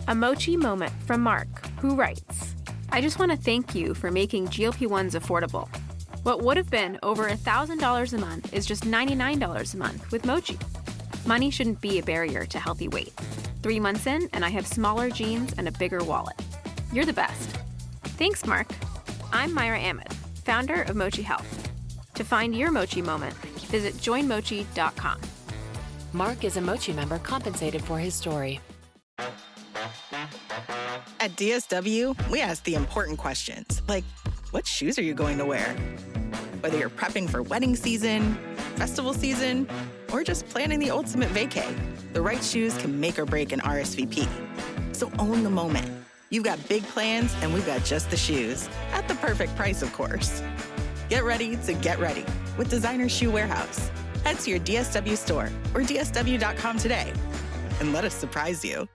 A mochi moment from Mark, who writes, I just want to thank you for making GLP-1s affordable. What would have been over $1,000 a month is just $99 a month with Mochi. Money shouldn't be a barrier to healthy weight. 3 months in, and I have smaller jeans and a bigger wallet. You're the best. Thanks, Mark. I'm Myra Ahmed, founder of Mochi Health. To find your Mochi moment, visit joinmochi.com. Mark is a Mochi member compensated for his story. At DSW, we ask the important questions, like, what shoes are you going to wear? Whether you're prepping for wedding season, festival season, or just planning the ultimate vacay, the right shoes can make or break an RSVP. So own the moment. You've got big plans, and we've got just the shoes. At the perfect price, of course. Get ready to get ready with Designer Shoe Warehouse. Head to your DSW store or dsw.com today and let us surprise you.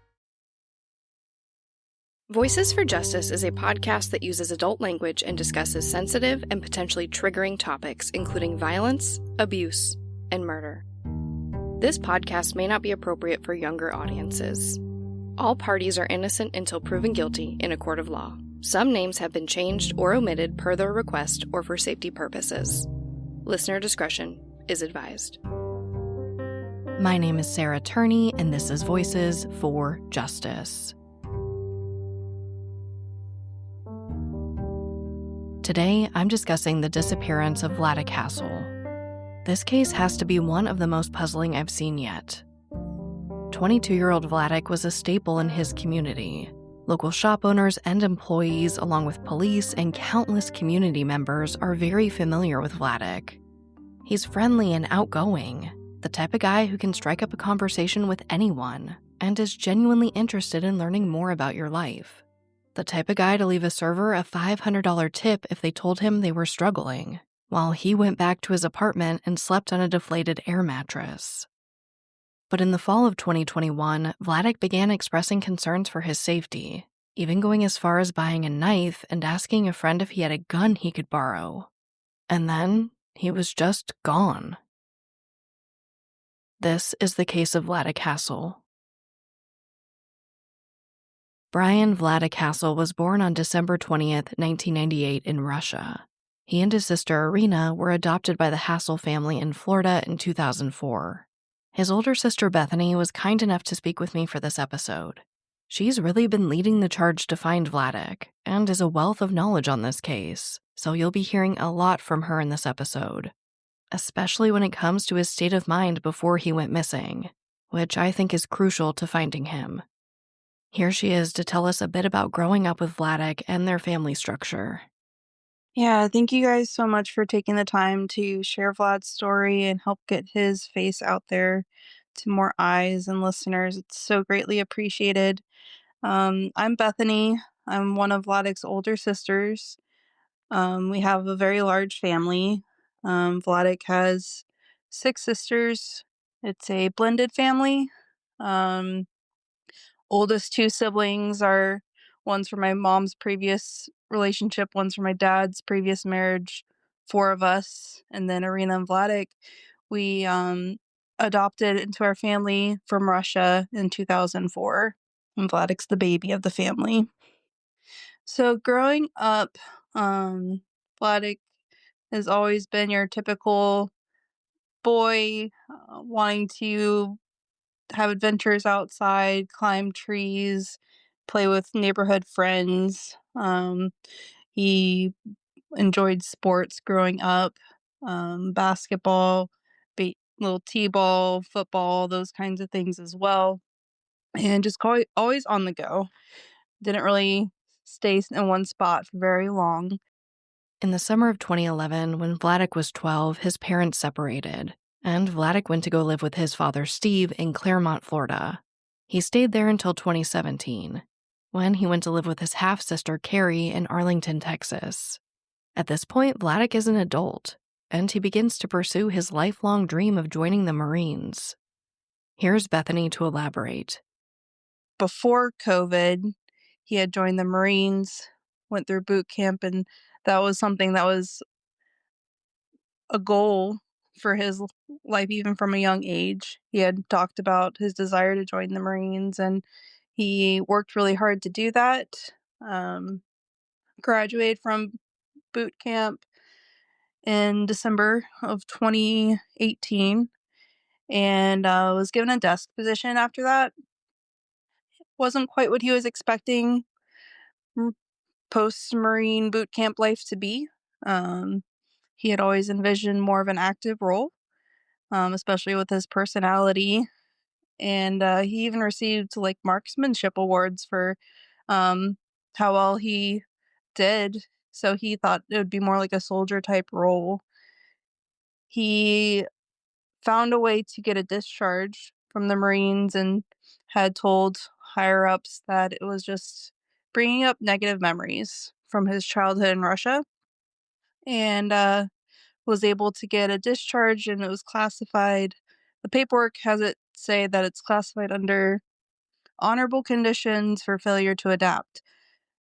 Voices for Justice is a podcast that uses adult language and discusses sensitive and potentially triggering topics, including violence, abuse, and murder. This podcast may not be appropriate for younger audiences. All parties are innocent until proven guilty in a court of law. Some names have been changed or omitted per their request or for safety purposes. Listener discretion is advised. My name is Sarah Turney, and this is Voices for Justice. Today, I'm discussing the disappearance of Vladek Hasel. This case has to be one of the most puzzling I've seen yet. 22-year-old Vladek was a staple in his community. Local shop owners and employees, along with police and countless community members, are very familiar with Vladek. He's friendly and outgoing, the type of guy who can strike up a conversation with anyone and is genuinely interested in learning more about your life. The type of guy to leave a server a $500 tip if they told him they were struggling, while he went back to his apartment and slept on a deflated air mattress. But in the fall of 2021, Vladek began expressing concerns for his safety, even going as far as buying a knife and asking a friend if he had a gun he could borrow. And then he was just gone. This is the case of Vladek Hasel. Bryan Vladek Hasel was born on December 20th, 1998 in Russia. He and his sister Irina were adopted by the Hasel family in Florida in 2004. His older sister Bethany was kind enough to speak with me for this episode. She's really been leading the charge to find Vladek and is a wealth of knowledge on this case, so you'll be hearing a lot from her in this episode, especially when it comes to his state of mind before he went missing, which I think is crucial to finding him. Here she is to tell us a bit about growing up with Vladek and their family structure. Yeah, thank you guys so much for taking the time to share Vlad's story and help get his face out there to more eyes and listeners. It's so greatly appreciated. I'm Bethany. I'm one of Vladek's older sisters. We have a very large family. Vladek has 6 sisters. It's a blended family. Oldest 2 siblings are one's from my mom's previous relationship, one's from my dad's previous marriage, 4 of us. And then Irina and Vladek, we adopted into our family from Russia in 2004. And Vladek's the baby of the family. So growing up, Vladek has always been your typical boy wanting to have adventures outside, climb trees, play with neighborhood friends. He enjoyed sports growing up, basketball, little t-ball, football, those kinds of things as well. And just always on the go. Didn't really stay in one spot for very long. In the summer of 2011, when Vladek was 12, his parents separated, and Vladek went to go live with his father Steve in Claremont, Florida. He stayed there until 2017, when he went to live with his half-sister Carrie in Arlington, Texas. At this point, Vladek is an adult, and he begins to pursue his lifelong dream of joining the Marines. Here's Bethany to elaborate. Before COVID, he had joined the Marines, went through boot camp, and that was something that was a goal for his life, even from a young age. He had talked about his desire to join the Marines, and He worked really hard to do that. Graduated from boot camp in December of 2018 and was given a desk position after that. Wasn't quite what he was expecting post-Marine boot camp life to be. He had always envisioned more of an active role, especially with his personality. And he even received like marksmanship awards for how well he did. So he thought it would be more like a soldier type role. He found a way to get a discharge from the Marines and had told higher ups that it was just bringing up negative memories from his childhood in Russia, and was able to get a discharge, and it was classified. The paperwork has it say that it's classified under honorable conditions for failure to adapt.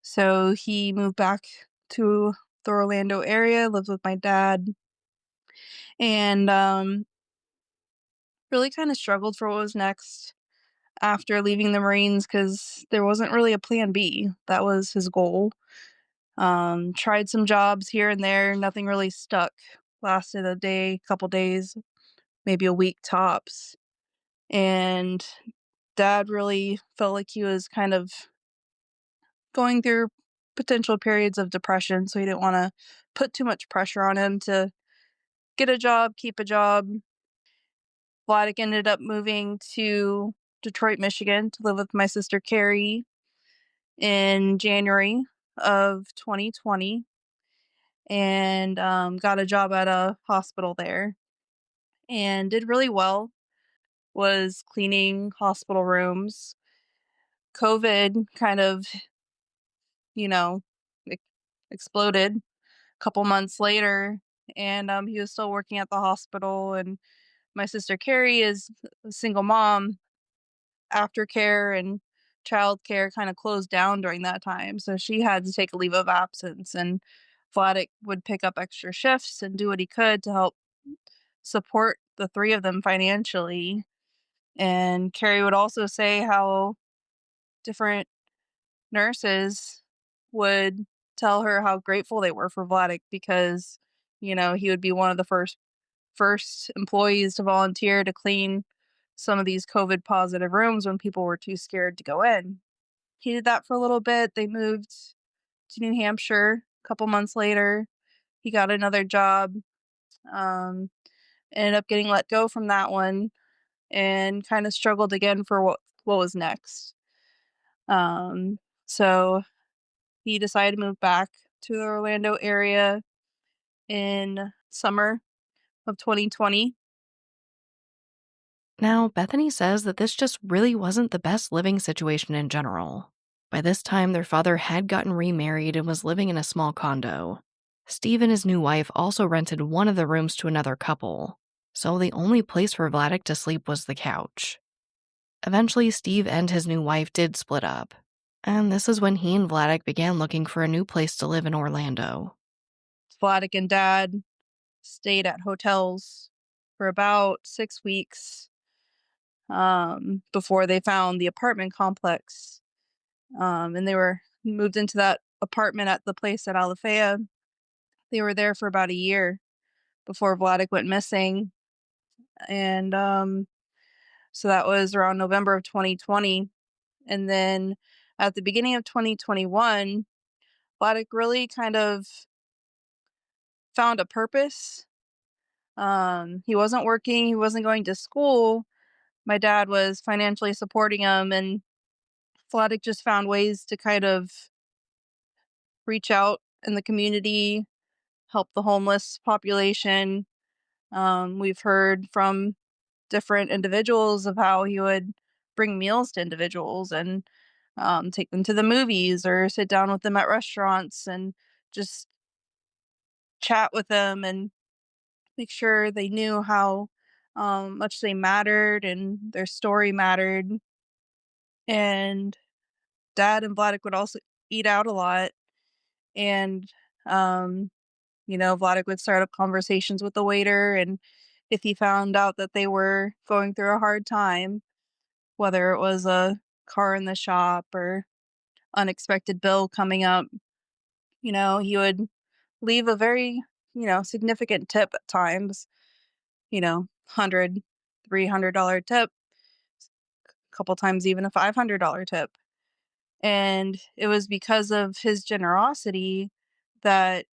So he moved back to the Orlando area, lives with my dad, and really kind of struggled for what was next after leaving the Marines because there wasn't really a plan B. That was his goal. Tried some jobs here and there, nothing really stuck. Lasted a day, couple days, maybe a week tops. And Dad really felt like he was kind of going through potential periods of depression, so he didn't want to put too much pressure on him to get a job, keep a job. Vladek ended up moving to Detroit, Michigan to live with my sister Carrie in January of 2020 and got a job at a hospital there and did really well, was cleaning hospital rooms. COVID kind of, you know, ex- exploded a couple months later, and he was still working at the hospital. And my sister Carrie is a single mom. Aftercare and childcare kind of closed down during that time, so she had to take a leave of absence. And Vladek would pick up extra shifts and do what he could to help support the three of them financially. And Carrie would also say how different nurses would tell her how grateful they were for Vladek because, he would be one of the first employees to volunteer to clean some of these COVID positive rooms when people were too scared to go in. He did that for a little bit. They moved to New Hampshire a couple months later. He got another job, um, ended up getting let go from that one, and kind of struggled again for what was next. So he decided to move back to the Orlando area in summer of 2020. Now, Bethany says that this just really wasn't the best living situation in general. By this time, their father had gotten remarried and was living in a small condo. Steve and his new wife also rented one of the rooms to another couple, so the only place for Vladek to sleep was the couch. Eventually, Steve and his new wife did split up, and this is when he and Vladek began looking for a new place to live in Orlando. Vladek and Dad stayed at hotels for about 6 weeks before they found the apartment complex. And they were moved into that apartment at the place at Alafaya. They were there for about a year before Vladek went missing. And so that was around November of 2020. And then at the beginning of 2021, Vladek really kind of found a purpose. He wasn't working, he wasn't going to school. My dad was financially supporting him, and Vladek just found ways to kind of reach out in the community, help the homeless population. We've heard from different individuals of how he would bring meals to individuals and take them to the movies or sit down with them at restaurants and just chat with them and make sure they knew how much they mattered and their story mattered. And Dad and Vladek would also eat out a lot. And, Vladek would start up conversations with the waiter. And if he found out that they were going through a hard time, whether it was a car in the shop or unexpected bill coming up, he would leave a very, significant tip at times, 100, $300 tip, a couple times even a $500 tip. And it was because of his generosity that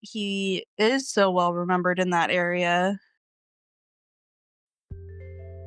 he is so well remembered in that area.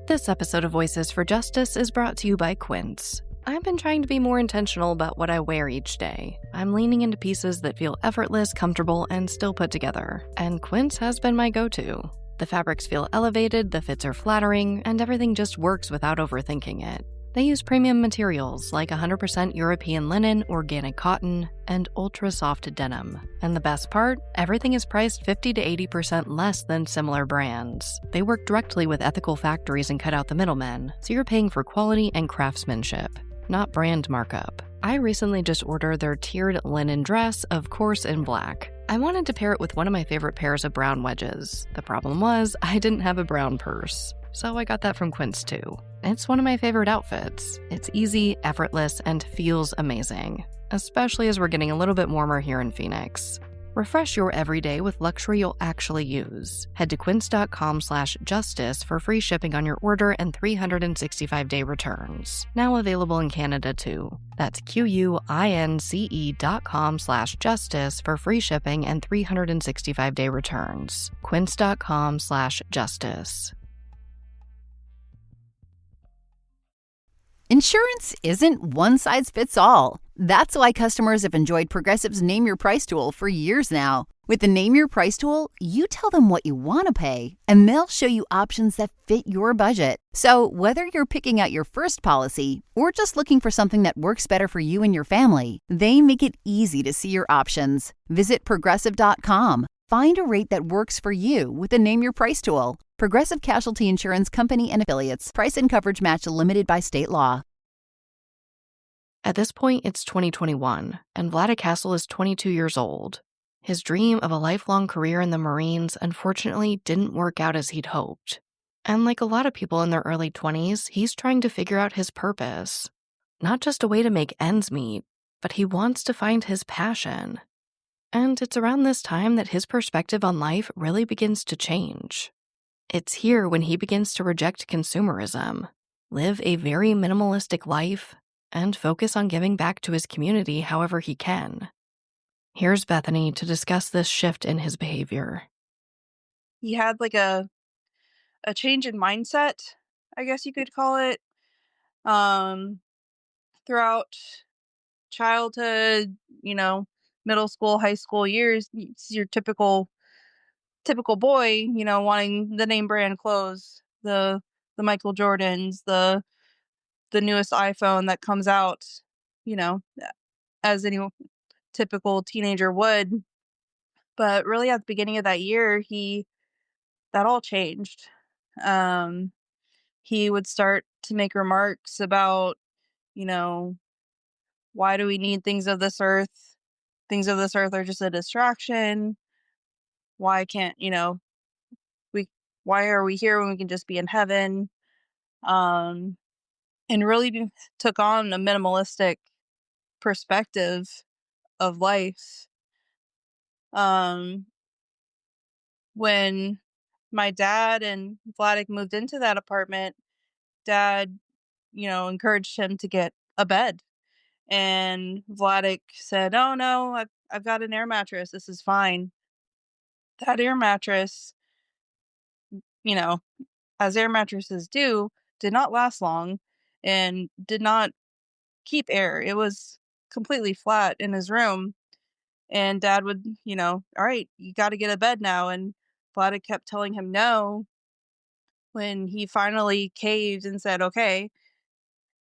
This episode of Voices for Justice is brought to you by Quince. I've been trying to be more intentional about what I wear each day. I'm leaning into pieces that feel effortless, comfortable, and still put together. And Quince has been my go-to. The fabrics feel elevated, the fits are flattering, and everything just works without overthinking it. They use premium materials like 100% European linen, organic cotton, and ultra-soft denim. And the best part? Everything is priced 50 to 80% less than similar brands. They work directly with ethical factories and cut out the middlemen, so you're paying for quality and craftsmanship, not brand markup. I recently just ordered their tiered linen dress, of course in black. I wanted to pair it with one of my favorite pairs of brown wedges. The problem was, I didn't have a brown purse. So I got that from Quince too. It's one of my favorite outfits. It's easy, effortless, and feels amazing, especially as we're getting a little bit warmer here in Phoenix. Refresh your everyday with luxury you'll actually use. Head to quince.com/justice for free shipping on your order and 365-day returns. Now available in Canada too. That's QUINCE.com/justice for free shipping and 365-day returns. Quince.com/justice. Insurance isn't one size fits all. That's why customers have enjoyed Progressive's Name Your Price tool for years now. With the Name Your Price tool, you tell them what you want to pay, and they'll show you options that fit your budget. So whether you're picking out your first policy or just looking for something that works better for you and your family, they make it easy to see your options. Visit Progressive.com. Find a rate that works for you with the Name Your Price tool. Progressive Casualty Insurance Company and Affiliates. Price and coverage match limited by state law. At this point, it's 2021, and Vladek Hasel is 22 years old. His dream of a lifelong career in the Marines unfortunately didn't work out as he'd hoped. And like a lot of people in their early 20s, he's trying to figure out his purpose. Not just a way to make ends meet, but he wants to find his passion. And it's around this time that his perspective on life really begins to change. It's here when he begins to reject consumerism, live a very minimalistic life, and focus on giving back to his community however he can. Here's Bethany to discuss this shift in his behavior. He had like a change in mindset, I guess you could call it, throughout childhood, middle school, high school years. It's your typical boy, wanting the name brand clothes, the Michael Jordans, the newest iPhone that comes out, you know, as any typical teenager would. But really at the beginning of that year, that all changed. He would start to make remarks about, why do we need things of this earth? Things of this earth are just a distraction. Why can't, why are we here when we can just be in heaven? And really took on a minimalistic perspective of life. When my dad and Vladek moved into that apartment, Dad, encouraged him to get a bed. And Vladek said, "Oh no, I've got an air mattress. This is fine." That air mattress, you know, as air mattresses do, did not last long and did not keep air. It was completely flat in his room. And Dad would, all right, you got to get a bed now. And Vladek kept telling him no. When he finally caved and said, okay,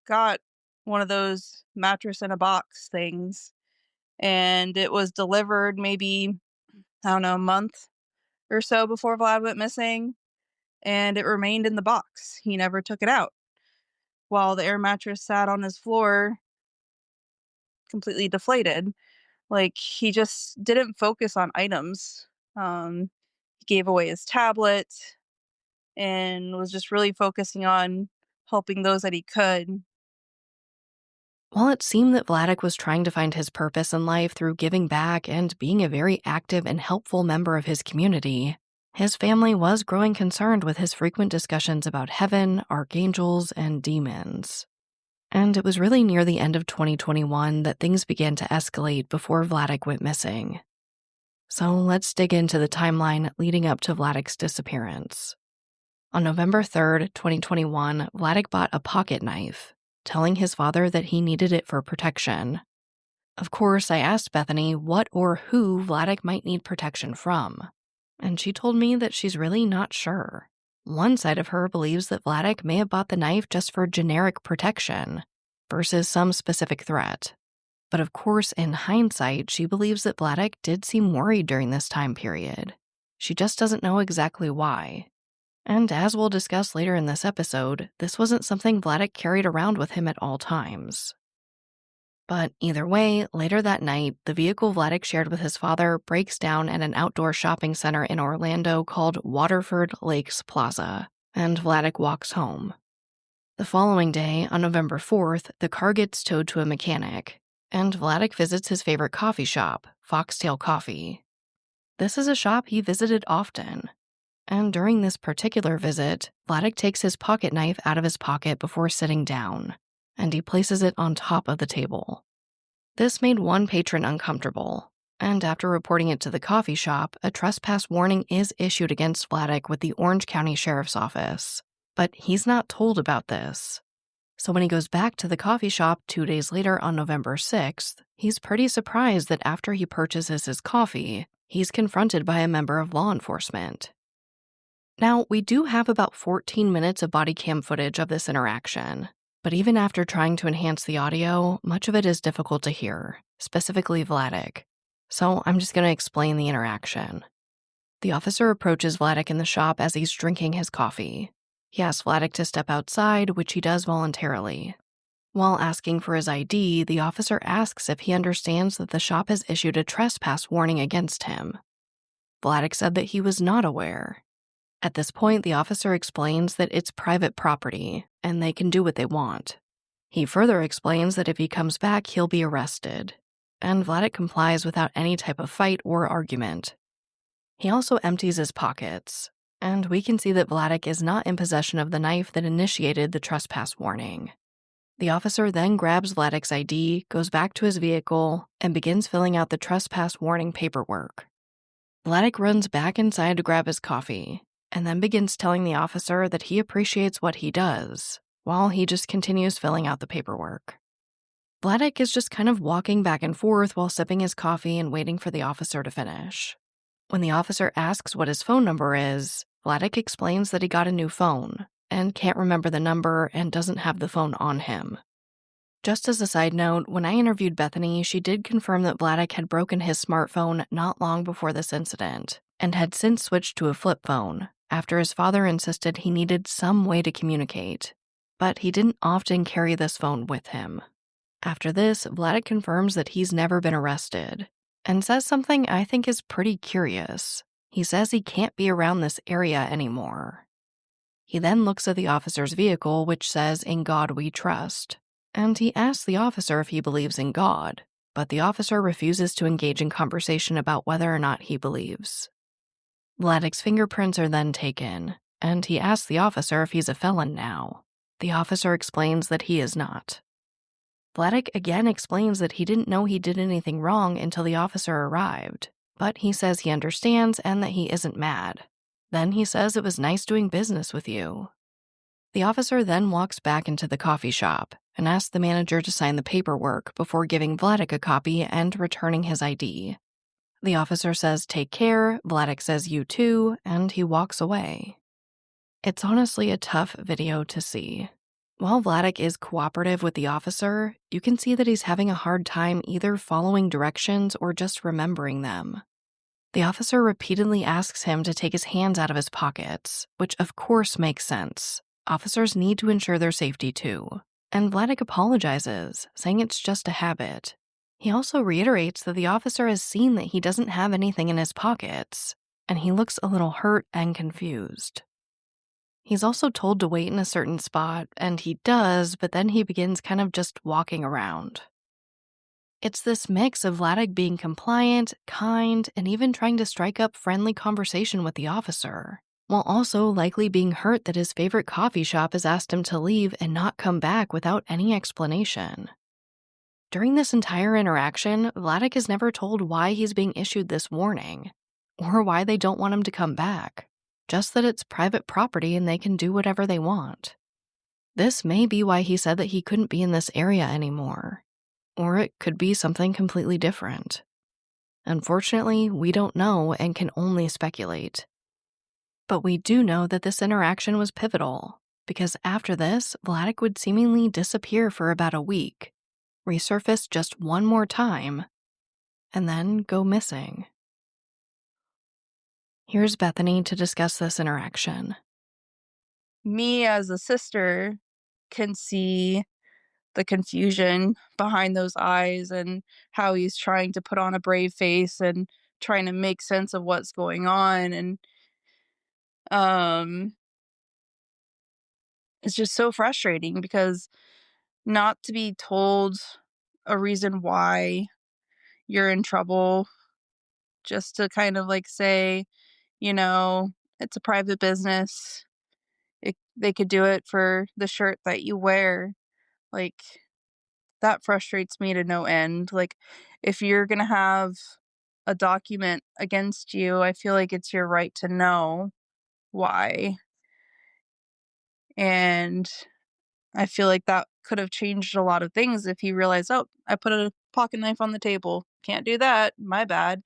got one of those mattress in a box things. And it was delivered maybe, I don't know, a month or so before Vlad went missing. And it remained in the box. He never took it out. While the air mattress sat on his floor, completely deflated. Like, he just didn't focus on items. He gave away his tablet and was just really focusing on helping those that he could. While it seemed that Vladek was trying to find his purpose in life through giving back and being a very active and helpful member of his community, his family was growing concerned with his frequent discussions about heaven, archangels, and demons. And it was really near the end of 2021 that things began to escalate before Vladek went missing. So let's dig into the timeline leading up to Vladek's disappearance. On November 3rd, 2021, Vladek bought a pocket knife, telling his father that he needed it for protection. Of course, I asked Bethany what or who Vladek might need protection from, and she told me that she's really not sure. One side of her believes that Vladek may have bought the knife just for generic protection versus some specific threat. But of course, in hindsight, she believes that Vladek did seem worried during this time period. She just doesn't know exactly why. And as we'll discuss later in this episode, this wasn't something Vladek carried around with him at all times. But either way, later that night, the vehicle Vladek shared with his father breaks down at an outdoor shopping center in Orlando called Waterford Lakes Plaza, and Vladek walks home. The following day, on November 4th, the car gets towed to a mechanic, and Vladek visits his favorite coffee shop, Foxtail Coffee. This is a shop he visited often, and during this particular visit, Vladek takes his pocket knife out of his pocket before sitting down, and he places it on top of the table. This made one patron uncomfortable, and after reporting it to the coffee shop, a trespass warning is issued against Vladek with the Orange County Sheriff's Office. But he's not told about this. So when he goes back to the coffee shop 2 days later on November 6th, he's pretty surprised that after he purchases his coffee, he's confronted by a member of law enforcement. Now, we do have about 14 minutes of body cam footage of this interaction, but even after trying to enhance the audio, much of it is difficult to hear, specifically Vladek. So I'm just going to explain the interaction. The officer approaches Vladek in the shop as he's drinking his coffee. He asks Vladek to step outside, which he does voluntarily. While asking for his ID, the officer asks if he understands that the shop has issued a trespass warning against him. Vladek said that he was not aware. At this point, the officer explains that it's private property, and they can do what they want. He further explains that if he comes back, he'll be arrested, and Vladek complies without any type of fight or argument. He also empties his pockets, and we can see that Vladek is not in possession of the knife that initiated the trespass warning. The officer then grabs Vladek's ID, goes back to his vehicle, and begins filling out the trespass warning paperwork. Vladek runs back inside to grab his coffee, and then begins telling the officer that he appreciates what he does, while he just continues filling out the paperwork. Vladek is just kind of walking back and forth while sipping his coffee and waiting for the officer to finish. When the officer asks what his phone number is, Vladek explains that he got a new phone and can't remember the number and doesn't have the phone on him. Just as a side note, when I interviewed Bethany, she did confirm that Vladek had broken his smartphone not long before this incident and had since switched to a flip phone after his father insisted he needed some way to communicate, but he didn't often carry this phone with him. After this, Vladek confirms that he's never been arrested and says something I think is pretty curious. He says he can't be around this area anymore. He then looks at the officer's vehicle, which says, "In God we trust," and he asks the officer if he believes in God, but the officer refuses to engage in conversation about whether or not he believes. Vladek's fingerprints are then taken, and he asks the officer if he's a felon now. The officer explains that he is not. Vladek again explains that he didn't know he did anything wrong until the officer arrived, but he says he understands and that he isn't mad. Then he says it was nice doing business with you. The officer then walks back into the coffee shop and asks the manager to sign the paperwork before giving Vladek a copy and returning his ID. The officer says, "Take care," Vladek says, "You too," and he walks away. It's honestly a tough video to see. While Vladek is cooperative with the officer, you can see that he's having a hard time either following directions or just remembering them. The officer repeatedly asks him to take his hands out of his pockets, which of course makes sense. Officers need to ensure their safety too. And Vladek apologizes, saying it's just a habit. He also reiterates that the officer has seen that he doesn't have anything in his pockets, and he looks a little hurt and confused. He's also told to wait in a certain spot, and he does, but then he begins kind of just walking around. It's this mix of Vladek being compliant, kind, and even trying to strike up friendly conversation with the officer, while also likely being hurt that his favorite coffee shop has asked him to leave and not come back without any explanation. During this entire interaction, Vladek is never told why he's being issued this warning, or why they don't want him to come back, just that it's private property and they can do whatever they want. This may be why he said that he couldn't be in this area anymore, or it could be something completely different. Unfortunately, we don't know and can only speculate. But we do know that this interaction was pivotal, because after this, Vladek would seemingly disappear for about a week, resurface just one more time, and then go missing. Here's Bethany to discuss this interaction. Me as a sister can see the confusion behind those eyes and how he's trying to put on a brave face and trying to make sense of what's going on. And it's just so frustrating because not to be told a reason why you're in trouble, just to kind of like say, you know, it's a private business. They could do it for the shirt that you wear. Like, that frustrates me to no end. Like, if you're going to have a document against you, I feel like it's your right to know why. And I feel like that could have changed a lot of things if he realized, oh, I put a pocket knife on the table. Can't do that. My bad.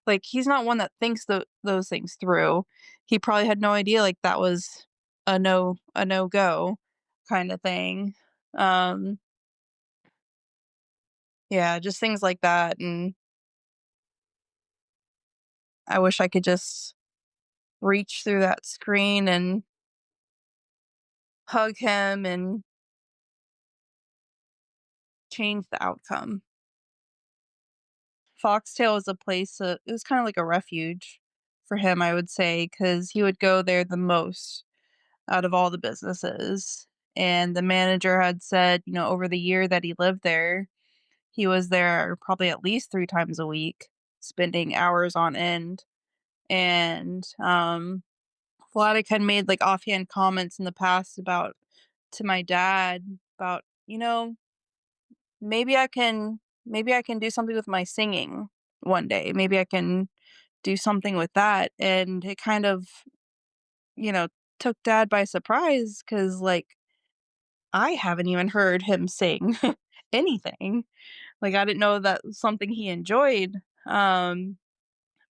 Like, he's not one that thinks those things through. He probably had no idea like that was a no go kind of thing. Yeah, just things like that. And I wish I could just reach through that screen and hug him and change the outcome. Foxtail is a place it was kind of like a refuge for him, I would say, because he would go there the most out of all the businesses. And the manager had said, over the year that he lived there, he was there probably at least 3 times a week, spending hours on end. And Vladek had made like offhand comments in the past about to my dad about, maybe I can do something with my singing one day. Maybe I can do something with that. And it kind of, you know, took dad by surprise because like I haven't even heard him sing anything. Like I didn't know that was something he enjoyed. Um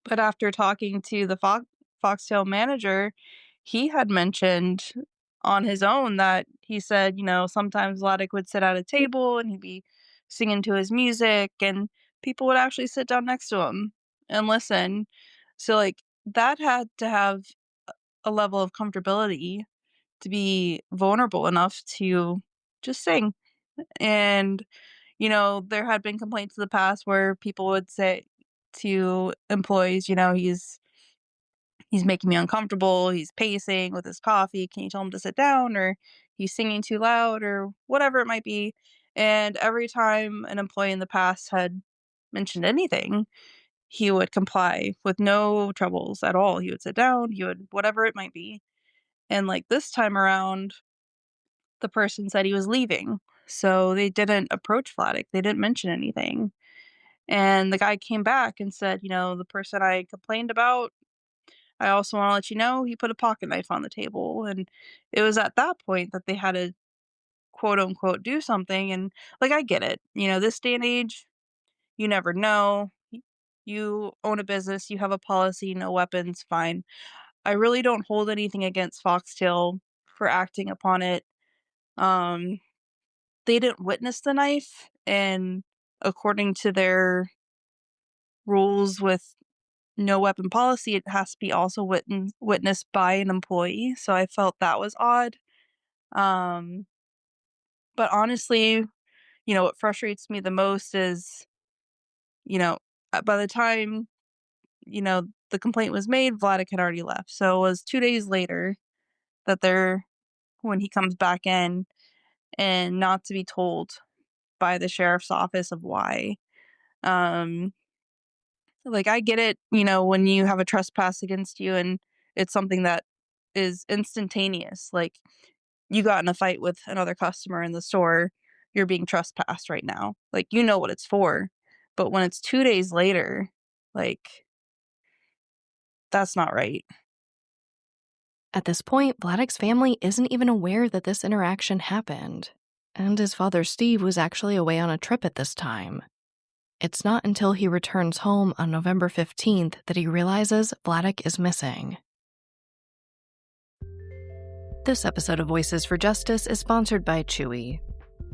but after talking to the Foxtail manager, he had mentioned on his own that he said, sometimes Vladek would sit at a table and he'd be singing to his music and people would actually sit down next to him and listen. So, like, that had to have a level of comfortability to be vulnerable enough to just sing. And, there had been complaints in the past where people would say to employees, he's making me uncomfortable. He's pacing with his coffee. Can you tell him to sit down? Or he's singing too loud or whatever it might be. And every time an employee in the past had mentioned anything, he would comply with no troubles at all. He would sit down, he would whatever it might be. And like this time around, the person said he was leaving. So they didn't approach Vladek. They didn't mention anything. And the guy came back and said, the person I complained about, I also want to let you know he put a pocket knife on the table. And it was at that point that they had to quote unquote do something. And like, I get it. This day and age, you never know. You own a business, you have a policy, no weapons, fine. I really don't hold anything against Foxtail for acting upon it. Um, they didn't witness the knife, and according to their rules with no weapon policy, it has to be also witnessed by an employee. So I felt that was odd. Um, but honestly, what frustrates me the most is, by the time, the complaint was made, Vladek had already left. So it was 2 days later that when he comes back in, and not to be told by the sheriff's office of why. Like, I get it, when you have a trespass against you and it's something that is instantaneous. Like, you got in a fight with another customer in the store, you're being trespassed right now. Like, you know what it's for. But when it's 2 days later, like, that's not right. At this point, Vladek's family isn't even aware that this interaction happened, and his father Steve was actually away on a trip at this time. It's not until he returns home on November 15th that he realizes Vladek is missing. This episode of Voices for Justice is sponsored by Chewy.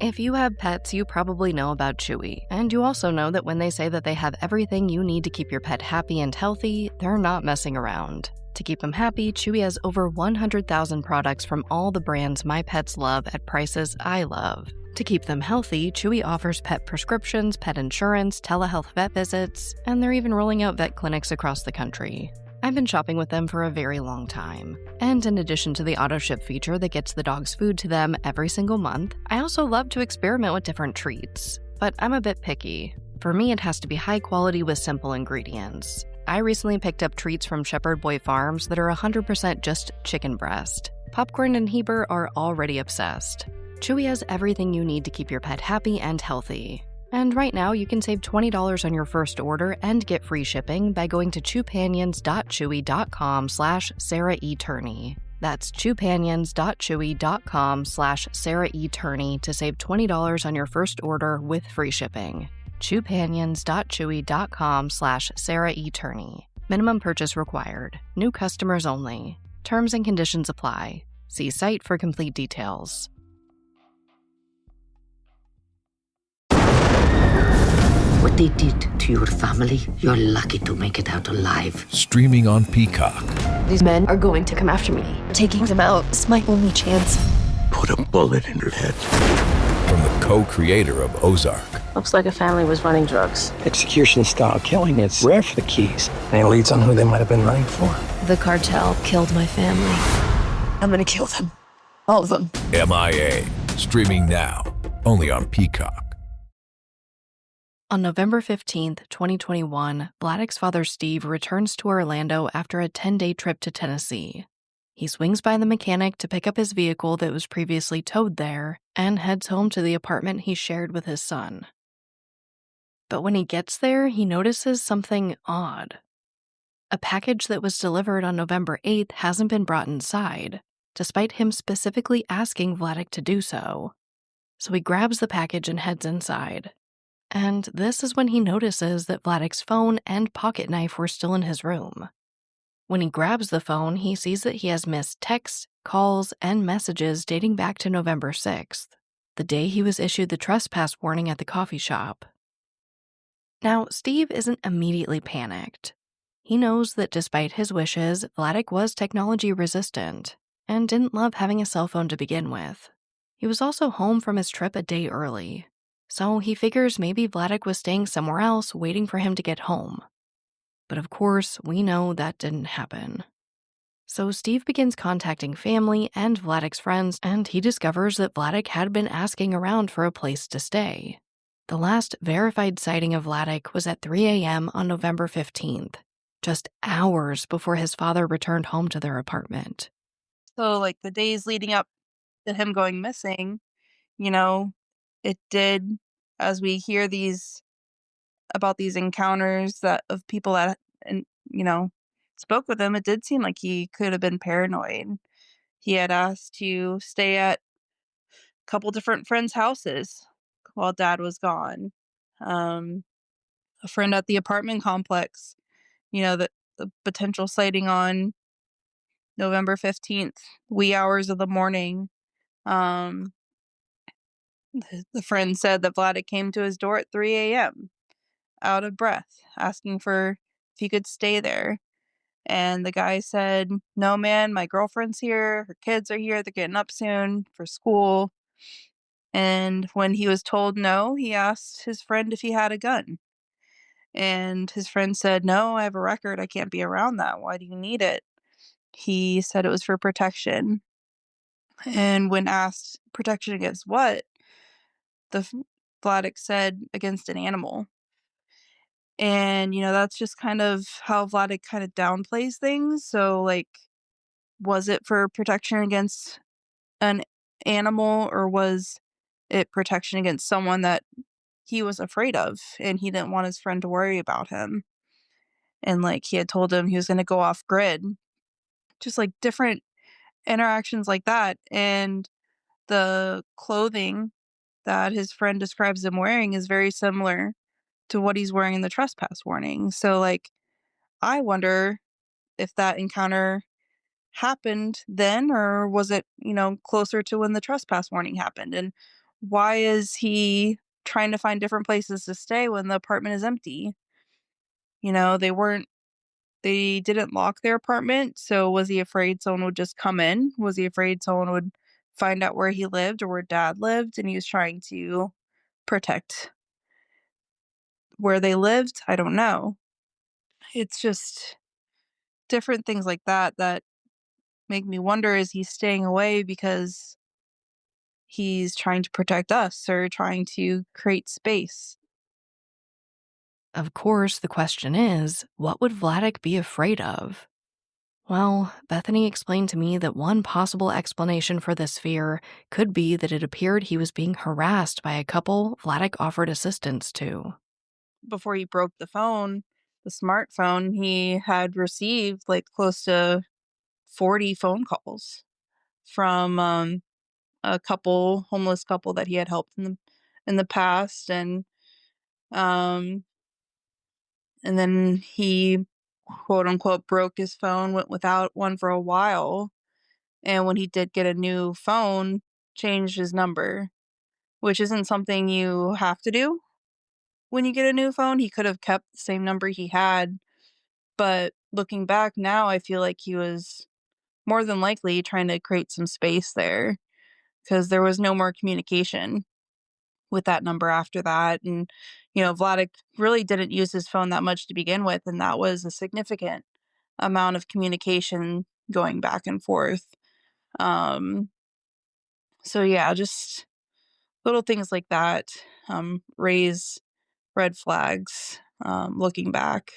If you have pets, you probably know about Chewy, and you also know that when they say that they have everything you need to keep your pet happy and healthy, they're not messing around. To keep them happy, Chewy has over 100,000 products from all the brands my pets love at prices I love. To keep them healthy, Chewy offers pet prescriptions, pet insurance, telehealth vet visits, and they're even rolling out vet clinics across the country. I've been shopping with them for a very long time. And in addition to the auto ship feature that gets the dog's food to them every single month, I also love to experiment with different treats. But I'm a bit picky. For me, it has to be high quality with simple ingredients. I recently picked up treats from Shepherd Boy Farms that are 100% just chicken breast. Popcorn and Heber are already obsessed. Chewy has everything you need to keep your pet happy and healthy. And right now, you can save $20 on your first order and get free shipping by going to chewpanions.chewy.com/Sarah E. Turney. That's chewpanions.chewy.com/Sarah E. Turney to save $20 on your first order with free shipping. chewpanions.chewy.com/Sarah E. Turney. Minimum purchase required. New customers only. Terms and conditions apply. See site for complete details. What they did to your family, you're lucky to make it out alive. Streaming on Peacock. These men are going to come after me. Taking them out is my only chance. Put a bullet in her head. From the co-creator of Ozark. Looks like a family was running drugs. Execution-style killing, it's rare for the keys. And it leads on who they might have been running for. The cartel killed my family. I'm gonna kill them. All of them. MIA. Streaming now. Only on Peacock. On November 15th, 2021, Vladek's father Steve returns to Orlando after a 10-day trip to Tennessee. He swings by the mechanic to pick up his vehicle that was previously towed there and heads home to the apartment he shared with his son. But when he gets there, he notices something odd. A package that was delivered on November 8th hasn't been brought inside, despite him specifically asking Vladek to do so. So he grabs the package and heads inside. And this is when he notices that Vladek's phone and pocket knife were still in his room. When he grabs the phone, he sees that he has missed texts, calls, and messages dating back to November 6th, the day he was issued the trespass warning at the coffee shop. Now, Steve isn't immediately panicked. He knows that despite his wishes, Vladek was technology resistant and didn't love having a cell phone to begin with. He was also home from his trip a day early. So he figures maybe Vladek was staying somewhere else waiting for him to get home. But of course, we know that didn't happen. So Steve begins contacting family and Vladek's friends, and he discovers that Vladek had been asking around for a place to stay. The last verified sighting of Vladek was at 3 a.m. on November 15th, just hours before his father returned home to their apartment. So, like, the days leading up to him going missing, it did, as we hear about these encounters that of people that, and spoke with him, it did seem like he could have been paranoid. He had asked to stay at a couple different friends' houses while Dad was gone. A friend at the apartment complex, the potential sighting on November 15th, wee hours of the morning. The friend said that Vladek came to his door at 3 a.m., out of breath, asking for if he could stay there. And the guy said, "No, man, my girlfriend's here. Her kids are here. They're getting up soon for school." And when he was told no, he asked his friend if he had a gun. And his friend said, "No, I have a record. I can't be around that. Why do you need it?" He said it was for protection. And when asked protection against what, Vladek said against an animal. And, that's just kind of how Vladek kind of downplays things. So, like, was it for protection against an animal, or was it protection against someone that he was afraid of and he didn't want his friend to worry about him? And, like, he had told him he was going to go off grid. Just, like, different interactions like that. And the clothing that his friend describes him wearing is very similar to what he's wearing in the trespass warning. So, like, I wonder if that encounter happened then, or was it, closer to when the trespass warning happened? And why is he trying to find different places to stay when the apartment is empty? They didn't lock their apartment. So was he afraid someone would just come in? Was he afraid someone would find out where he lived or where dad lived? And he was trying to protect where they lived? I don't know. It's just different things like that make me wonder, is he staying away because he's trying to protect us or trying to create space? Of course, the question is, what would Vladek be afraid of? Well, Bethany explained to me that one possible explanation for this fear could be that it appeared he was being harassed by a couple Vladek offered assistance to. Before he broke the smartphone, he had received like close to 40 phone calls from a homeless couple that he had helped in the past, and then he, quote unquote, broke his phone, went without one for a while, and when he did get a new phone, changed his number, which isn't something you have to do when you get a new phone. He could have kept the same number he had, but looking back now, I feel like he was more than likely trying to create some space there, because there was no more communication with that number after that. And, Vladek really didn't use his phone that much to begin with, and that was a significant amount of communication going back and forth. So yeah, just little things like that raise red flags looking back.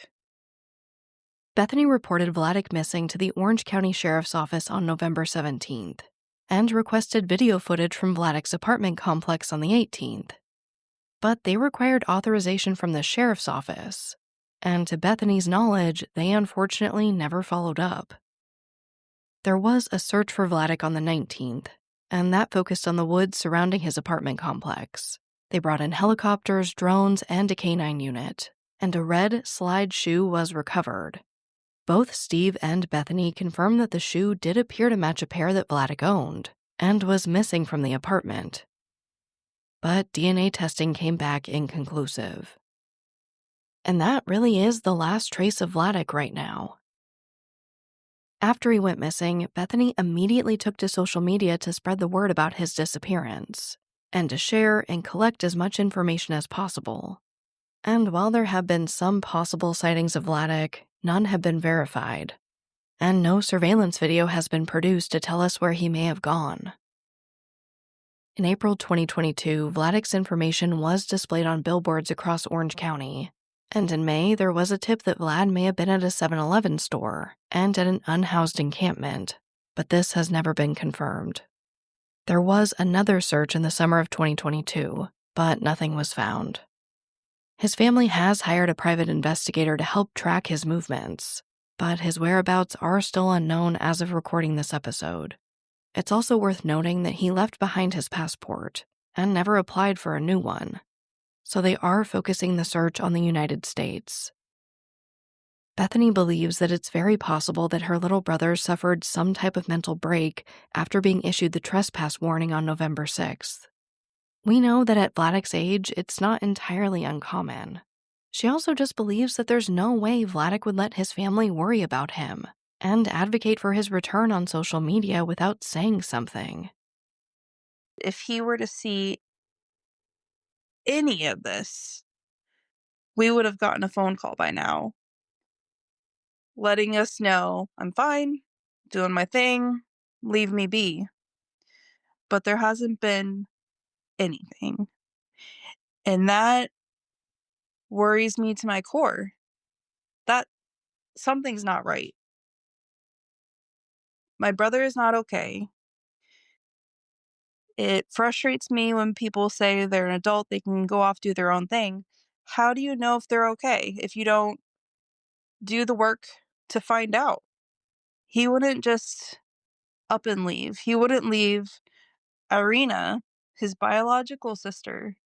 Bethany reported Vladek missing to the Orange County Sheriff's Office on November 17th and requested video footage from Vladek's apartment complex on the 18th. But they required authorization from the sheriff's office, and to Bethany's knowledge, they unfortunately never followed up. There was a search for Vladek on the 19th, and that focused on the woods surrounding his apartment complex. They brought in helicopters, drones, and a canine unit, and a red slide shoe was recovered. Both Steve and Bethany confirmed that the shoe did appear to match a pair that Vladek owned and was missing from the apartment. But DNA testing came back inconclusive. And that really is the last trace of Vladek right now. After he went missing, Bethany immediately took to social media to spread the word about his disappearance and to share and collect as much information as possible. And while there have been some possible sightings of Vladek, none have been verified, and no surveillance video has been produced to tell us where he may have gone. In April 2022, Vladek's information was displayed on billboards across Orange County, and in May, there was a tip that Vlad may have been at a 7-Eleven store and at an unhoused encampment, but this has never been confirmed. There was another search in the summer of 2022, but nothing was found. His family has hired a private investigator to help track his movements, but his whereabouts are still unknown as of recording this episode. It's also worth noting that he left behind his passport and never applied for a new one, so they are focusing the search on the United States. Bethany believes that it's very possible that her little brother suffered some type of mental break after being issued the trespass warning on November 6th. We know that at Vladek's age, it's not entirely uncommon. She also just believes that there's no way Vladek would let his family worry about him and advocate for his return on social media without saying something. If he were to see any of this, we would have gotten a phone call by now, letting us know, I'm fine, doing my thing, leave me be. but there hasn't been anything. And that worries me to my core. That something's not right. My brother is not okay. It frustrates me when people say they're an adult, they can go off, do their own thing. How do you know if they're okay if you don't do the work to find out? He wouldn't just up and leave. He wouldn't leave Irina, his biological sister,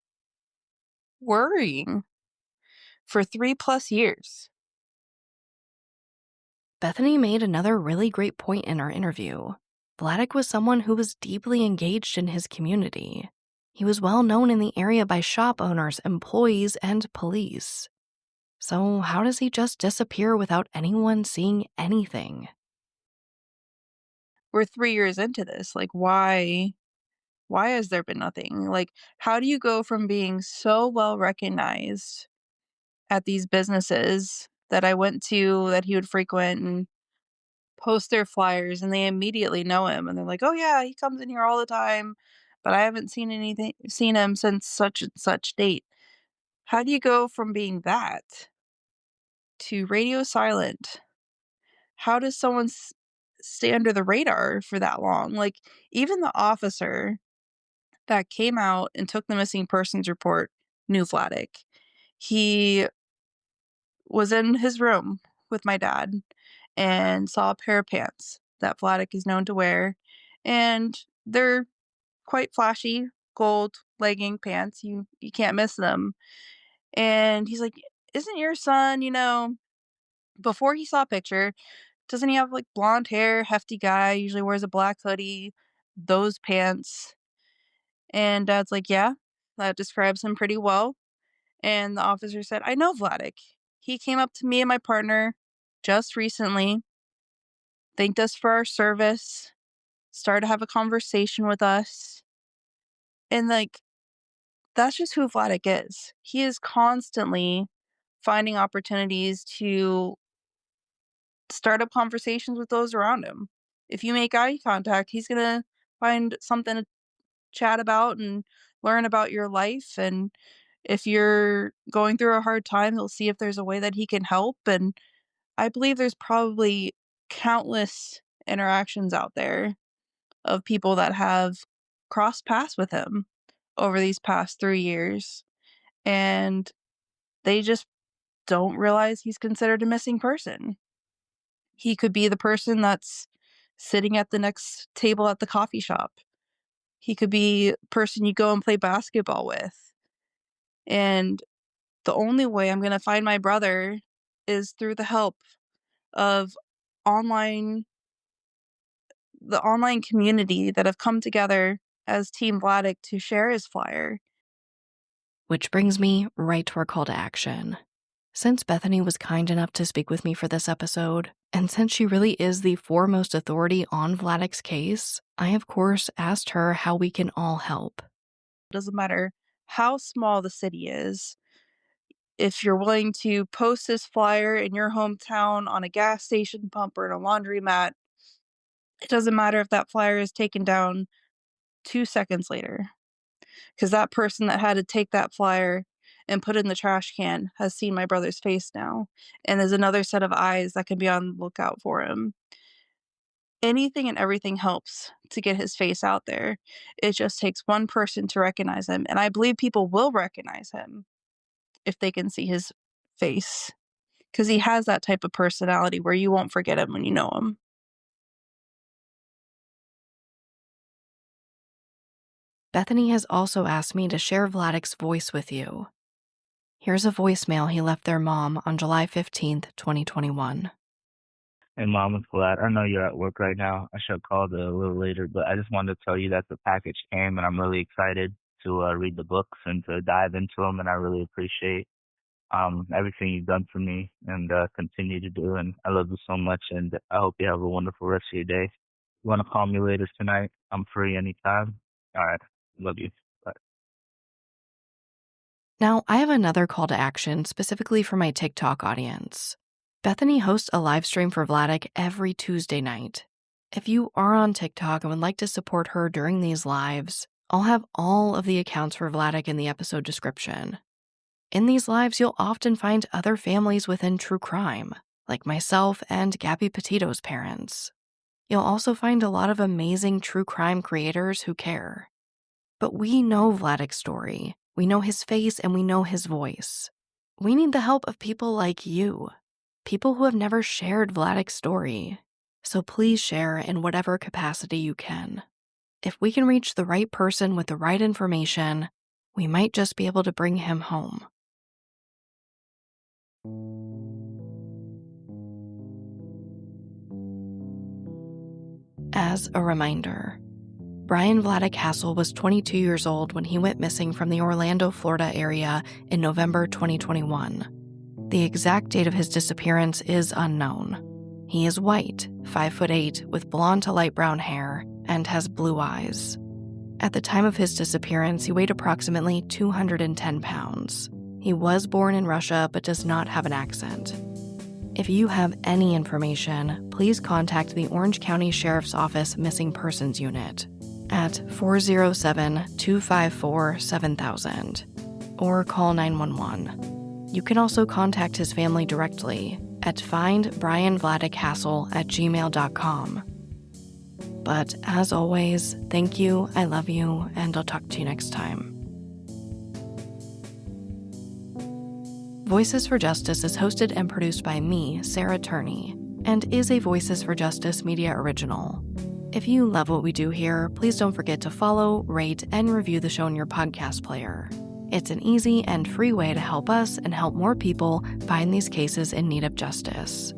worrying for 3+ years. Bethany made another really great point in our interview. Vladek was someone who was deeply engaged in his community. He was well known in the area by shop owners, employees, and police. So how does he just disappear without anyone seeing anything? We're 3 years into this. Like, why has there been nothing? Like, how do you go from being so well recognized at these businesses that I went to that he would frequent and post their flyers, and they immediately know him, and they're like, "Oh yeah, he comes in here all the time, but I haven't seen him since such and such date." How do you go from being that to radio silent? How does someone stay under the radar for that long? Like, even the officer that came out and took the missing persons report knew Vladek. He was in his room with my dad and saw a pair of pants that Vladek is known to wear, and they're quite flashy, gold legging pants. You can't miss them. And he's like, "Isn't your son, before he saw a picture, doesn't he have like blonde hair, hefty guy, usually wears a black hoodie, those pants?" And Dad's like, "Yeah, that describes him pretty well." And the officer said, "I know Vladek. He came up to me and my partner just recently, thanked us for our service, started to have a conversation with us." And like, that's just who Vladek is. He is constantly finding opportunities to start up conversations with those around him. If you make eye contact, he's going to find something to chat about and learn about your life. And if you're going through a hard time, he'll see if there's a way that he can help. And I believe there's probably countless interactions out there of people that have crossed paths with him over these past 3 years, and they just don't realize he's considered a missing person. He could be the person that's sitting at the next table at the coffee shop. He could be the person you go and play basketball with. And the only way I'm going to find my brother is through the help of online the online community that have come together as Team Vladek to share his flyer. Which brings me right to our call to action. Since Bethany was kind enough to speak with me for this episode, and since she really is the foremost authority on Vladek's case, I of course asked her how we can all help. It doesn't matter how small the city is. If you're willing to post this flyer in your hometown on a gas station pump or in a laundromat, it doesn't matter if that flyer is taken down 2 seconds later, because that person that had to take that flyer and put it in the trash can has seen my brother's face now, and there's another set of eyes that can be on the lookout for him. Anything and everything helps to get his face out there. It just takes one person to recognize him, and I believe people will recognize him if they can see his face, because he has that type of personality where you won't forget him when you know him. Bethany has also asked me to share Vladek's voice with you. Here's a voicemail he left their mom on July 15th, 2021. Hey, Mom, it's Vlad. I know you're at work right now. I should have called a little later, but I just wanted to tell you that the package came, and I'm really excited to read the books and to dive into them, and I really appreciate everything you've done for me and continue to do, and I love you so much, and I hope you have a wonderful rest of your day. You want to call me later tonight? I'm free anytime. All right. Love you. Bye. Now, I have another call to action specifically for my TikTok audience. Bethany hosts a live stream for Vladek every Tuesday night. If you are on TikTok and would like to support her during these lives, I'll have all of the accounts for Vladek in the episode description. In these lives, you'll often find other families within true crime, like myself and Gabby Petito's parents. You'll also find a lot of amazing true crime creators who care. But we know Vladek's story, we know his face, and we know his voice. We need the help of people like you, people who have never shared Vladek's story. So please share in whatever capacity you can. If we can reach the right person with the right information, we might just be able to bring him home. As a reminder, Bryan Vladek Hasel was 22 years old when he went missing from the Orlando, Florida area in November 2021. The exact date of his disappearance is unknown. He is white, 5'8", with blonde to light brown hair, and has blue eyes. At the time of his disappearance, he weighed approximately 210 pounds. He was born in Russia but does not have an accent. If you have any information, please contact the Orange County Sheriff's Office Missing Persons Unit at 407-254-7000 or call 911. You can also contact his family directly at findbryanvladekhassel@gmail.com. But as always, thank you, I love you, and I'll talk to you next time. Voices for Justice is hosted and produced by me, Sarah Turney, and is a Voices for Justice media original. If you love what we do here, please don't forget to follow, rate, and review the show in your podcast player. It's an easy and free way to help us and help more people find these cases in need of justice.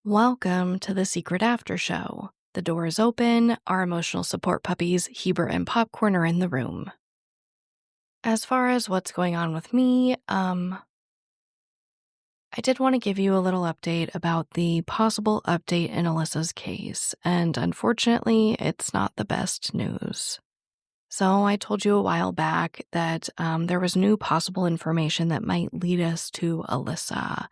Welcome to the Secret After Show. The door is open, our emotional support puppies, Heber and Popcorn, are in the room. As far as what's going on with me, I did want to give you a little update about the possible update in Alyssa's case, and unfortunately, it's not the best news. So I told you a while back that there was new possible information that might lead us to Alyssa.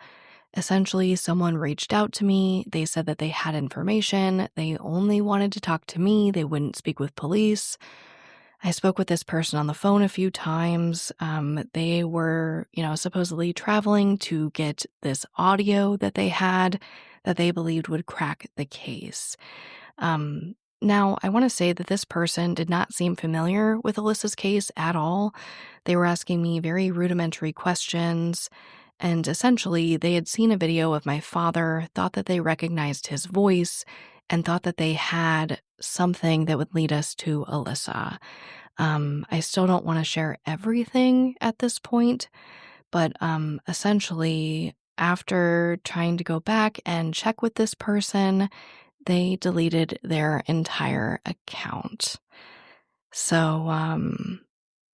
Essentially, someone reached out to me. They said that they had information. They only wanted to talk to me. They wouldn't speak with police. I spoke with this person on the phone a few times. They were, supposedly traveling to get this audio that they had that they believed would crack the case. Now, I want to say that this person did not seem familiar with Alyssa's case at all. They were asking me very rudimentary questions. And essentially, they had seen a video of my father, thought that they recognized his voice, and thought that they had something that would lead us to Alyssa. I still don't want to share everything at this point, but essentially, after trying to go back and check with this person, they deleted their entire account. So,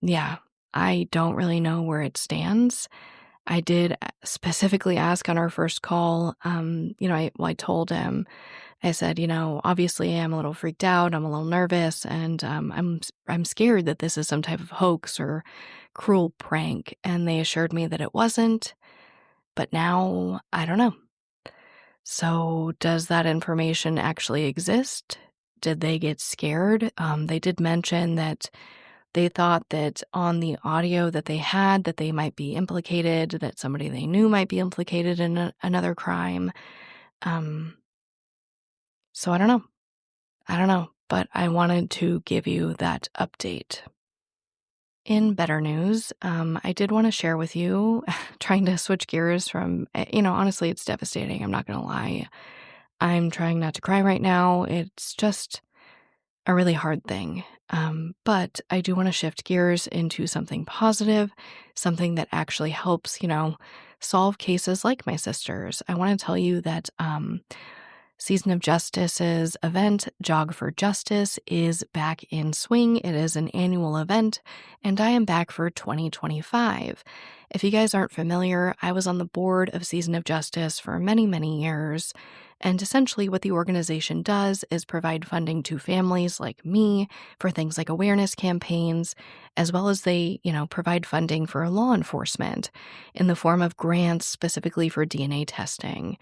yeah, I don't really know where it stands. I did specifically ask on our first call, I told him, I said, obviously I'm a little freaked out, I'm a little nervous, and I'm scared that this is some type of hoax or cruel prank. And they assured me that it wasn't, but now I don't know. So does that information actually exist? Did they get scared? They did mention that they thought that on the audio that they had, that they might be implicated, that somebody they knew might be implicated in another crime. So I don't know, but I wanted to give you that update. In better news, I did want to share with you, trying to switch gears from, honestly, it's devastating. I'm not going to lie. I'm trying not to cry right now. It's just, a really hard thing. But I do want to shift gears into something positive, something that actually helps, solve cases like my sister's. I want to tell you that Season of Justice's event, Jog for Justice, is back in swing. It is an annual event, and I am back for 2025. If you guys aren't familiar, I was on the board of Season of Justice for many, many years. And essentially what the organization does is provide funding to families like me for things like awareness campaigns, as well as they, provide funding for law enforcement in the form of grants specifically for DNA testing.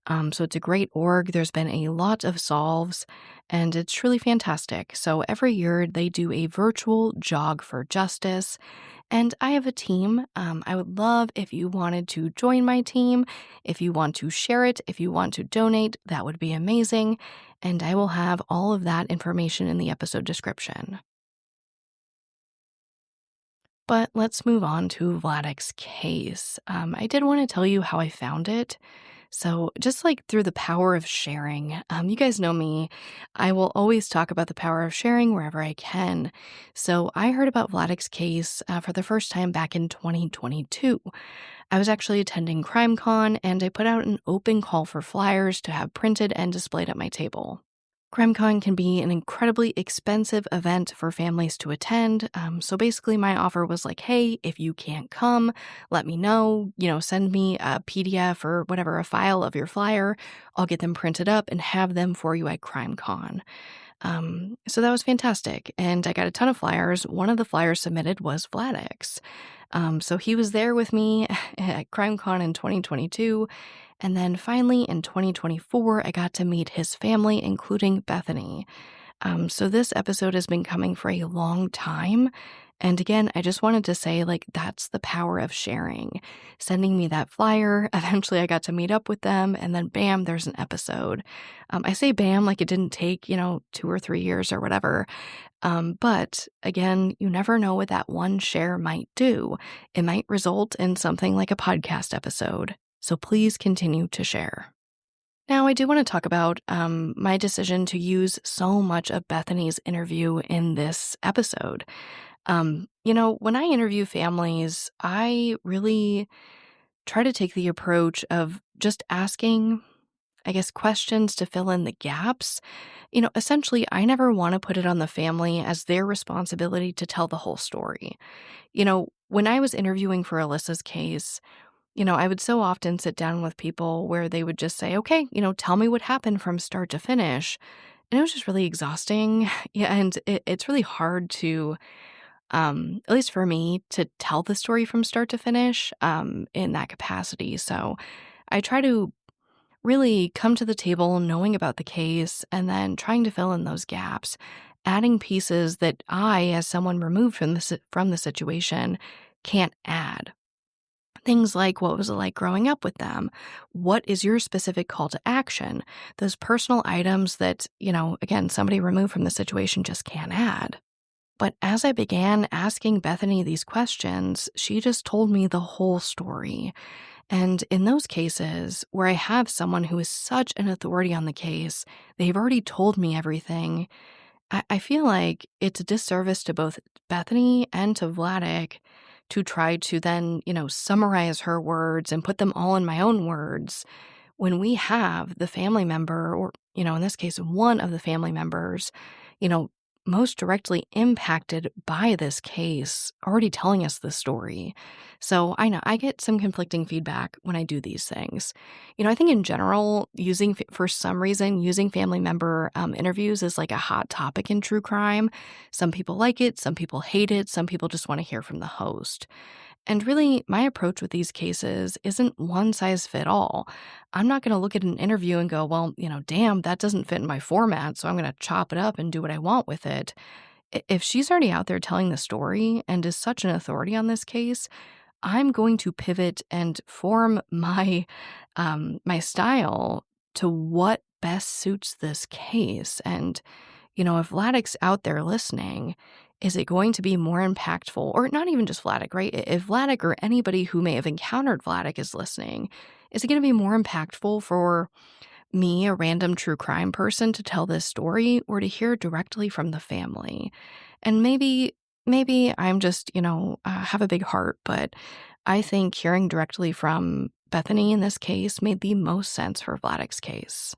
So it's a great org. There's been a lot of solves, and it's truly fantastic. So every year they do a virtual Jog for Justice. And I have a team. I would love if you wanted to join my team. If you want to share it, if you want to donate, that would be amazing. And I will have all of that information in the episode description. But let's move on to Vladek's case. I did want to tell you how I found it. So just like through the power of sharing, you guys know me, I will always talk about the power of sharing wherever I can. So I heard about Vladek's case for the first time back in 2022. I was actually attending CrimeCon, and I put out an open call for flyers to have printed and displayed at my table. CrimeCon can be an incredibly expensive event for families to attend. So basically my offer was like, hey, if you can't come, let me know, send me a PDF or whatever, a file of your flyer. I'll get them printed up and have them for you at CrimeCon. So that was fantastic. And I got a ton of flyers. One of the flyers submitted was Vladek's. So he was there with me at CrimeCon in 2022. And then finally in 2024, I got to meet his family, including Bethany. So this episode has been coming for a long time. And again, I just wanted to say, that's the power of sharing. Sending me that flyer, eventually I got to meet up with them, and then bam, there's an episode. I say bam like it didn't take, 2 or 3 years or whatever. But again, you never know what that one share might do. It might result in something like a podcast episode. So please continue to share. Now, I do want to talk about my decision to use so much of Bethany's interview in this episode. When I interview families, I really try to take the approach of just asking, questions to fill in the gaps. Essentially, I never want to put it on the family as their responsibility to tell the whole story. When I was interviewing for Alyssa's case, I would so often sit down with people where they would just say, okay, tell me what happened from start to finish. And it was just really exhausting. Yeah, and it's really hard to, at least for me, to tell the story from start to finish in that capacity. So I try to really come to the table knowing about the case and then trying to fill in those gaps, adding pieces that I, as someone removed from the situation, can't add. Things like, what was it like growing up with them? What is your specific call to action? Those personal items that, again, somebody removed from the situation just can't add. But as I began asking Bethany these questions, she just told me the whole story. And in those cases where I have someone who is such an authority on the case, they've already told me everything, I feel like it's a disservice to both Bethany and to Vladek to try to then, summarize her words and put them all in my own words when we have the family member, or, in this case, one of the family members, most directly impacted by this case, already telling us the story. So I know I get some conflicting feedback when I do these things. I think in general, for some reason, using family member interviews is like a hot topic in true crime. Some people like it, some people hate it, some people just want to hear from the host. And really, my approach with these cases isn't one size fit all. I'm not going to look at an interview and go, well, damn, that doesn't fit in my format, so I'm going to chop it up and do what I want with it. If she's already out there telling the story and is such an authority on this case, I'm going to pivot and form my style to what best suits this case. And, if Vladek's out there listening, is it going to be more impactful, or not even just Vladek, right? If Vladek or anybody who may have encountered Vladek is listening, is it going to be more impactful for me, a random true crime person, to tell this story or to hear directly from the family. And maybe I'm just, have a big heart, but I think hearing directly from Bethany in this case made the most sense for Vladek's case.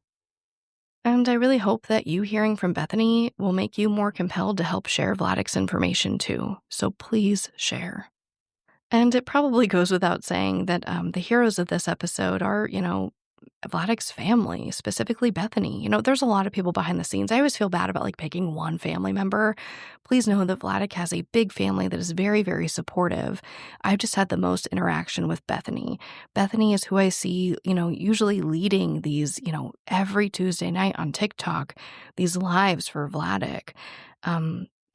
And I really hope that you hearing from Bethany will make you more compelled to help share Vladek's information too. So please share. And it probably goes without saying that the heroes of this episode are, Vladek's family, specifically Bethany. There's a lot of people behind the scenes. I always feel bad about picking one family member. Please know that Vladek has a big family that is very, very supportive. I've just had the most interaction with Bethany. Bethany is who I see, usually leading these, every Tuesday night on TikTok, these lives for Vladek.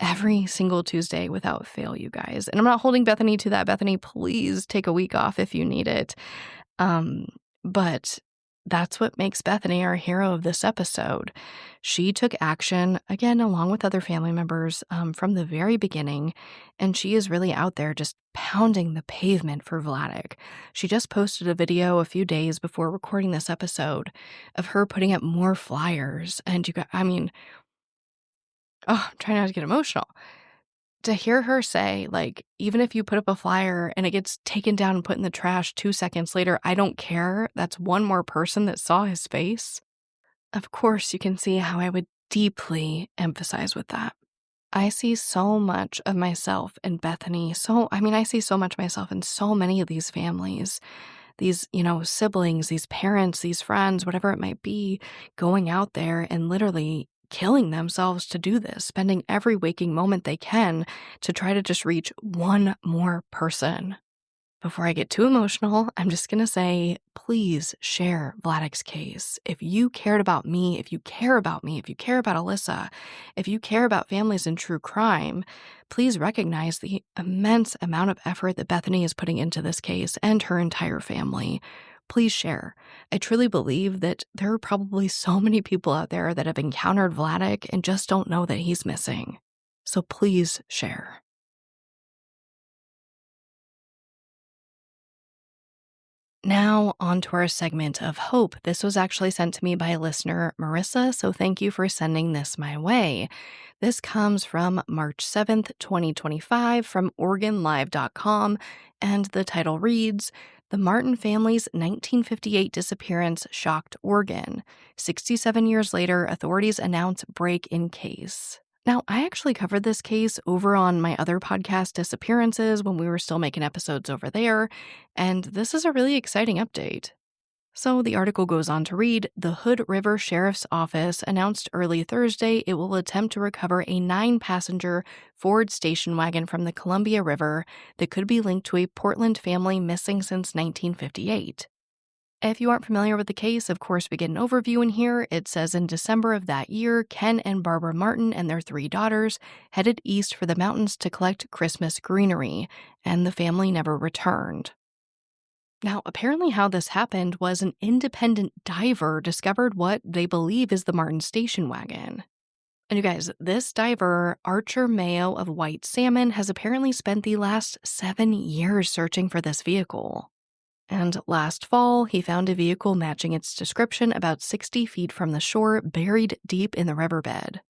Every single Tuesday without fail, you guys. And I'm not holding Bethany to that. Bethany, please take a week off if you need it. But that's what makes Bethany our hero of this episode. She took action, again, along with other family members from the very beginning, and she is really out there just pounding the pavement for Vladek. She just posted a video a few days before recording this episode of her putting up more flyers. And I'm trying not to get emotional. To hear her say, even if you put up a flyer and it gets taken down and put in the trash 2 seconds later, I don't care. That's one more person that saw his face. Of course, you can see how I would deeply empathize with that. I see so much of myself in Bethany. I see so much of myself in so many of these families. These, siblings, these parents, these friends, whatever it might be, going out there and literally killing themselves to do this, spending every waking moment they can to try to just reach one more person. Before I get too emotional, I'm just going to say, please share Vladek's case. If you cared about me, if you care about me, if you care about Alyssa, if you care about families in true crime, please recognize the immense amount of effort that Bethany is putting into this case and her entire family. Please share. I truly believe that there are probably so many people out there that have encountered Vladek and just don't know that he's missing. So please share. Now, on to our segment of hope. This was actually sent to me by listener Marissa, so thank you for sending this my way. This comes from March 7th, 2025 from OregonLive.com, and the title reads, "The Martin family's 1958 disappearance shocked Oregon. 67 years later, authorities announce break in case." Now, I actually covered this case over on my other podcast, Disappearances, when we were still making episodes over there, and this is a really exciting update. So the article goes on to read, "The Hood River Sheriff's Office announced early Thursday it will attempt to recover a 9-passenger Ford station wagon from the Columbia River that could be linked to a Portland family missing since 1958. If you aren't familiar with the case, of course, we get an overview in here. It says in December of that year, Ken and Barbara Martin and their 3 daughters headed east for the mountains to collect Christmas greenery, and the family never returned. Now, apparently how this happened was an independent diver discovered what they believe is the Martin station wagon. And you guys, this diver, Archer Mayo of White Salmon, has apparently spent the last 7 years searching for this vehicle. And last fall, he found a vehicle matching its description about 60 feet from the shore, buried deep in the riverbed.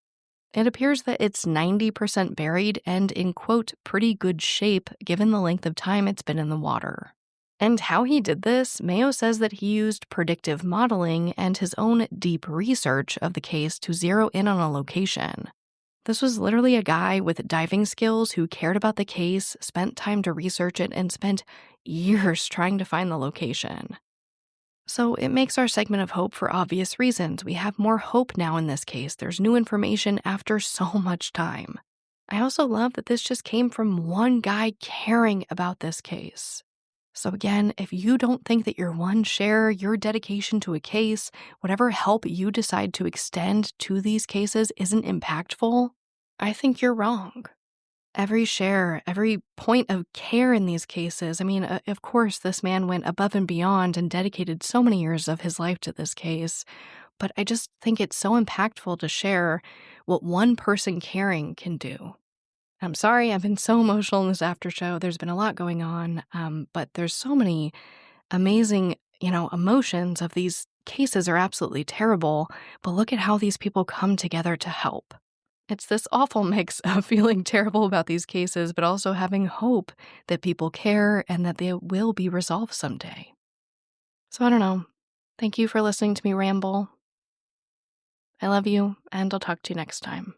It appears that it's 90% buried and in, quote, pretty good shape given the length of time it's been in the water. And how he did this, Mayo says that he used predictive modeling and his own deep research of the case to zero in on a location. This was literally a guy with diving skills who cared about the case, spent time to research it, and spent years trying to find the location. So it makes our segment of hope for obvious reasons. We have more hope now in this case. There's new information after so much time. I also love that this just came from one guy caring about this case. So again, if you don't think that your one share, your dedication to a case, whatever help you decide to extend to these cases isn't impactful, I think you're wrong. Every share, every point of care in these cases, of course, this man went above and beyond and dedicated so many years of his life to this case, but I just think it's so impactful to share what one person caring can do. I'm sorry, I've been so emotional in this after show. There's been a lot going on, but there's so many amazing, emotions of these cases are absolutely terrible, but look at how these people come together to help. It's this awful mix of feeling terrible about these cases, but also having hope that people care and that they will be resolved someday. So I don't know. Thank you for listening to me ramble. I love you, and I'll talk to you next time.